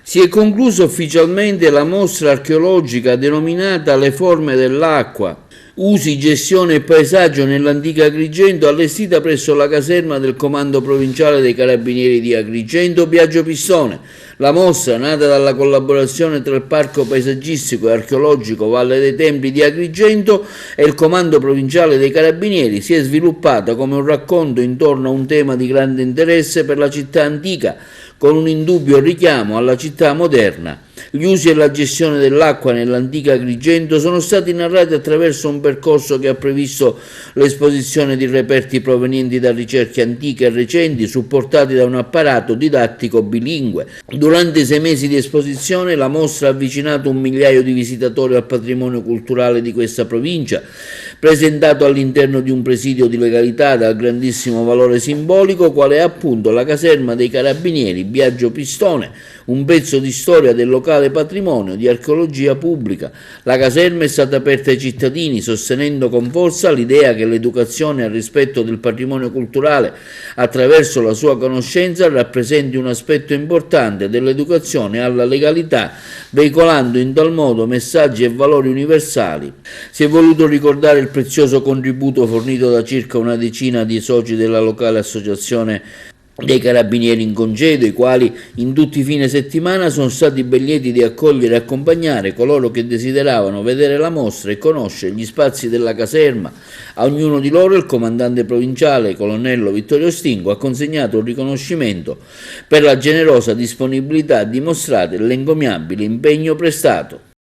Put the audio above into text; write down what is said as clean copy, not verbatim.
Si è conclusa ufficialmente la mostra archeologica denominata Le forme dell'acqua, usi, gestione e paesaggio nell'antica Agrigento, allestita presso la caserma del Comando Provinciale dei Carabinieri di Agrigento, Biagio Pistone. La mostra, nata dalla collaborazione tra il Parco Paesaggistico e Archeologico Valle dei Templi di Agrigento e il Comando Provinciale dei Carabinieri, si è sviluppata come un racconto intorno a un tema di grande interesse per la città antica, con un indubbio richiamo alla città moderna. Gli usi e la gestione dell'acqua nell'antica Agrigento sono stati narrati attraverso un percorso che ha previsto l'esposizione di reperti provenienti da ricerche antiche e recenti, supportati da un apparato didattico bilingue. Durante i 6 mesi di esposizione la mostra ha avvicinato 1 migliaio di visitatori al patrimonio culturale di questa provincia, presentato all'interno di un presidio di legalità dal grandissimo valore simbolico, quale è appunto la caserma dei Carabinieri Biagio Pistone, un pezzo di storia del locale patrimonio di archeologia pubblica. La caserma è stata aperta ai cittadini, sostenendo con forza l'idea che l'educazione al rispetto del patrimonio culturale attraverso la sua conoscenza rappresenti un aspetto importante dell'educazione alla legalità, veicolando in tal modo messaggi e valori universali. Si è voluto ricordare il prezioso contributo fornito da circa una decina di soci della locale associazione dei Carabinieri in congedo, i quali in tutti i fine settimana sono stati ben lieti di accogliere e accompagnare coloro che desideravano vedere la mostra e conoscere gli spazi della caserma. A ognuno di loro il comandante provinciale, colonnello Vittorio Stingo, ha consegnato un riconoscimento per la generosa disponibilità dimostrata e l'encomiabile impegno prestato.